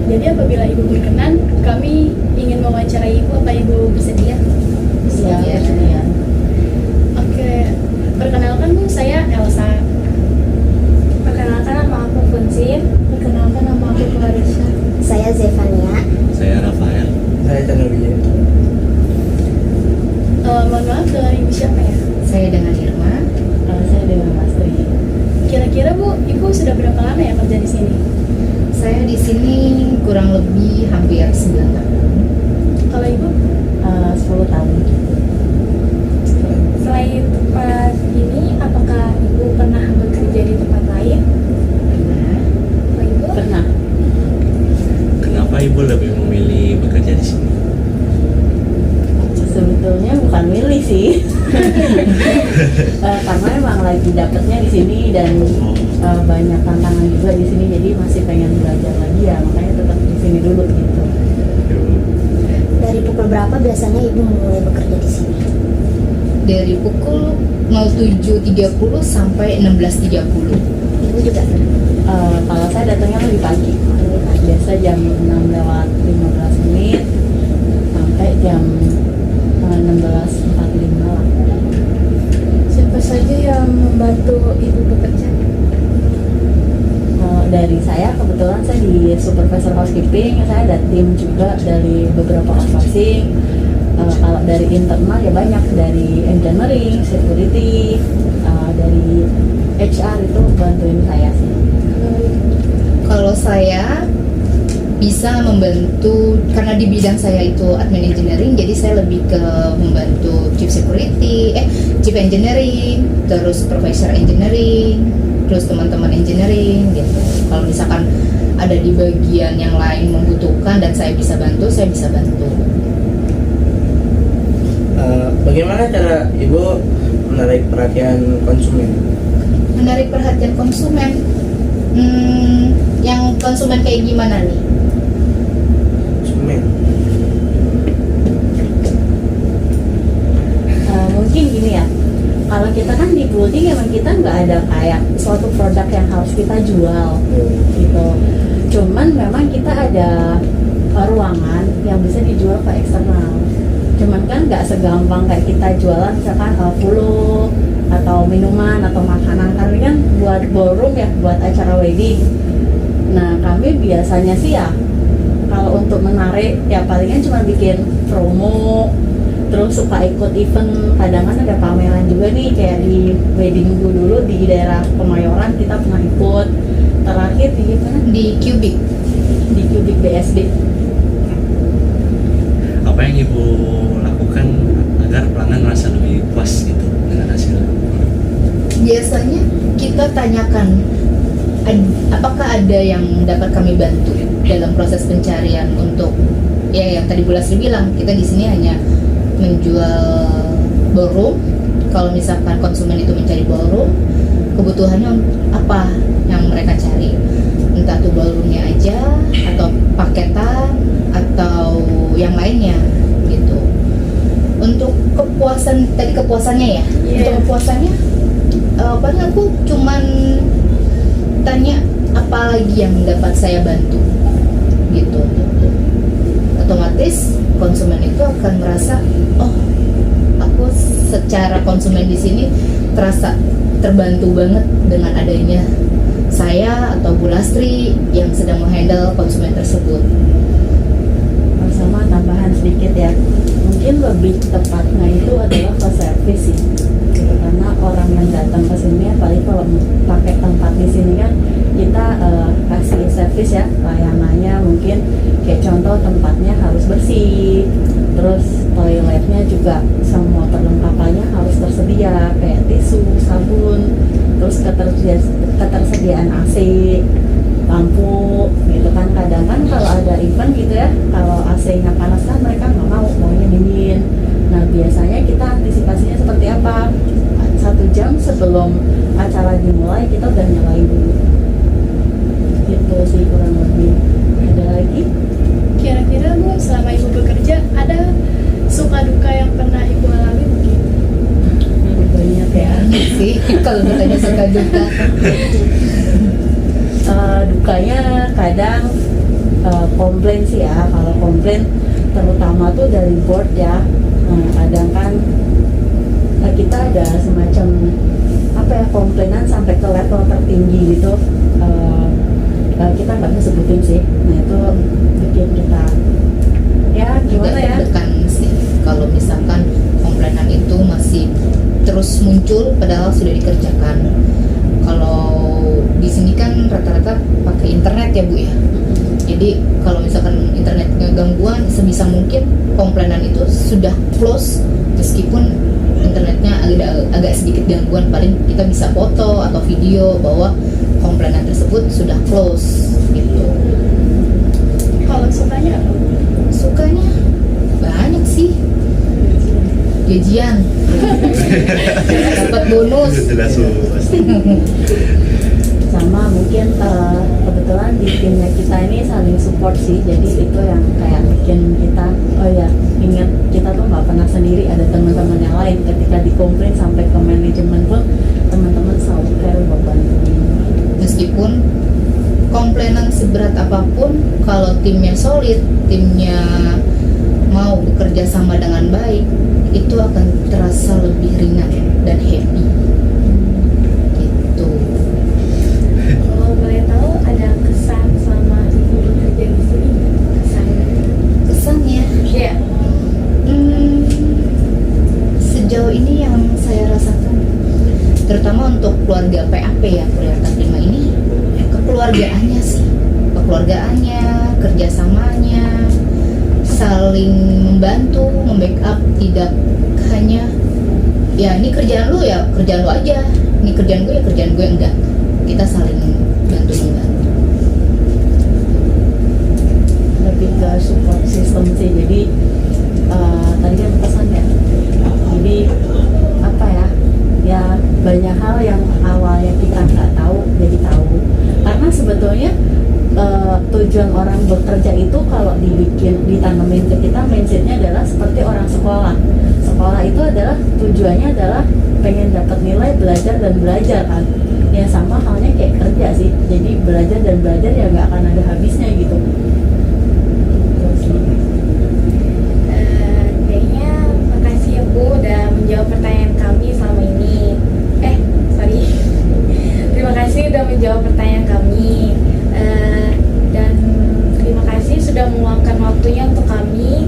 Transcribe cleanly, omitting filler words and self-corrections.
Jadi apabila Ibu berkenan, kami ingin mewawancarai Ibu. Apa Ibu bersedia? Bersedia. Oke, perkenalkan Bu, saya Elsa. Perkenalkan, nama aku Funsin. Perkenalkan, nama aku Clarissa. Saya Zevania. Saya Rafael. Saya Tanuwijaya. Mohon maaf, dengan Ibu siapa ya? Saya dengan Irma. Saya dengan Lastri. Kira-kira Bu, Ibu sudah berapa lama ya kerja di sini? Saya di sini kurang lebih hampir 9 tahun. Kalau Ibu? 10 tahun. Selain tempat ini, apakah Ibu pernah bekerja di tempat lain? Pernah. Oh, Ibu? Pernah. Kenapa Ibu lebih memilih bekerja di sini? Sebetulnya bukan milih sih. Karena emang lagi dapetnya di sini dan banyak tantangan juga di sini, jadi masih pengen belajar lagi ya, makanya tetap di sini dulu gitu. Dari pukul berapa biasanya Ibu mulai bekerja di sini? Dari pukul 07.30 sampai 16.30. Ibu juga Kalau saya datangnya lebih pagi. Biasa jam 6 lewat 15 menit sampai jam 16.45 lah. Siapa saja yang membantu Ibu bekerja? Dari saya kebetulan saya di supervisor housekeeping, saya ada tim juga dari beberapa outsourcing. Kalau dari internal ya banyak, dari engineering, security, dari HR itu bantuin saya sih. Kalau saya bisa membantu, karena di bidang saya itu admin engineering, jadi saya lebih ke membantu chief security, chief engineering, terus supervisor engineering, terus teman-teman engineering gitu. Kalau misalkan ada di bagian yang lain membutuhkan dan saya bisa bantu, saya bisa bantu. Bagaimana cara Ibu menarik perhatian konsumen? Menarik perhatian konsumen, yang konsumen kayak gimana nih? Konsumen. Mungkin gini ya, kalau kita kan di clothing emang kita nggak ada kayak suatu produk yang harus kita jual gitu. Cuman memang kita ada ruangan yang bisa dijual ke eksternal. Cuman kan nggak segampang kayak kita jualan misalkan puluh atau minuman atau makanan. Kami kan buat ballroom ya, buat acara wedding. Nah kami biasanya sih ya kalau untuk menarik ya palingan cuma bikin promo, terus suka ikut event. Kadang kan ada pameran juga nih, kayak di wedding dulu di daerah Kemayoran kita pernah ikut. Terakhir di mana? Di Cubic BSD. Apa yang Ibu lakukan agar pelanggan merasa lebih puas gitu dengan hasil? Biasanya kita tanyakan apakah ada yang dapat kami bantu dalam proses pencarian untuk ya yang tadi Bu Lasri bilang, kita di sini hanya menjual ballroom. Kalau misalkan konsumen itu mencari ballroom, kebutuhannya apa yang mereka cari, entah itu ballroomnya aja atau paketan atau yang lainnya gitu. Untuk kepuasan, tadi kepuasannya ya, untuk kepuasannya paling aku cuman tanya apa lagi yang dapat saya bantu gitu. Otomatis konsumen itu akan merasa, oh aku secara konsumen di sini terasa terbantu banget dengan adanya saya atau Bu Lasri yang sedang menghandle konsumen tersebut. Sama tambahan sedikit ya, mungkin lebih tepatnya itu adalah ke service sih, karena orang yang datang ke sini apalagi kalau pakai tempat di sini kan kita kasih service ya, layanannya mungkin kayak contoh tempatnya harus bersih, terus toiletnya juga semua perlengkapannya harus tersedia kayak tisu, sabun, terus ketersediaan AC, lampu gitu kan. Kadang kan kalau ada event gitu ya, kalau AC-nya panas kan mereka nggak mau, maunya dingin. Nah biasanya sebelum acara dimulai kita udah nyalain dulu. Gitu sih kurang lebih. Ada lagi? Kira-kira Bu, selama Ibu bekerja ada suka duka yang pernah Ibu alami mungkin? Banyak ya. sih kalau ditanya suka duka. Dukanya kadang komplain sih ya. Kalau komplain terutama tuh dari board ya. Kadang kan kita ada semacam apa ya, komplainan sampai ke level tertinggi gitu. Kita nggak bisa sebutin sih. Nah itu bikin kita ya gimana ya? Deg-degan sih kalau misalkan komplainan itu masih terus muncul padahal sudah dikerjakan. Kalau di sini kan rata-rata pakai internet ya Bu ya. Jadi kalau misalkan internetnya gangguan, sebisa mungkin komplainan itu sudah close meskipun internetnya agak sedikit gangguan, paling kita bisa foto atau video bahwa komplainan tersebut sudah close gitu. Kalau sukanya apa? Sukanya banyak sih. Gajian. Dapat bonus. Jelas Bu, pasti. Sama mungkin kebetulan di timnya kita ini saling support sih, jadi itu yang kayak bikin kita oh ya ingat kita tuh nggak pernah sendiri, ada teman-teman yang lain. Ketika dikomplain sampai ke manajemen pun teman-teman selalu care buat bantuin. Meskipun komplainan seberat apapun, kalau timnya solid, timnya mau bekerja sama dengan baik, itu akan terasa lebih ringan dan happy gitu. Kalau boleh tahu ada kesan selama Ibu bekerja di sini nggak? Kesannya Iya. sejauh ini yang saya rasakan, terutama untuk keluarga PAP ya, Priarta Prima ini, kekeluargaannya sih, kekeluargaannya, kerjasamanya, saling membantu, membackup, tidak hanya ya ini kerjaan lu ya kerjaan lu aja, ini kerjaan gue ya kerjaan gue, enggak, kita saling bantu membantu. Lebih ke support system sih, jadi tadi kan pesan ya, jadi apa ya banyak hal yang awalnya kita nggak tahu jadi tahu, karena sebetulnya tujuan orang bekerja itu kalau ditanamin ke kita mindsetnya adalah seperti orang sekolah. Sekolah itu adalah tujuannya adalah pengen dapat nilai, belajar dan belajar kan. Ya sama halnya kayak kerja sih. Jadi belajar dan belajar ya nggak akan ada habisnya gitu. Gitu sih. Kayaknya makasih ya Bu udah menjawab pertanyaan kami selama ini. Sorry. Terima kasih udah menjawab pertanyaan kami. Dan terima kasih sudah meluangkan waktunya untuk kami.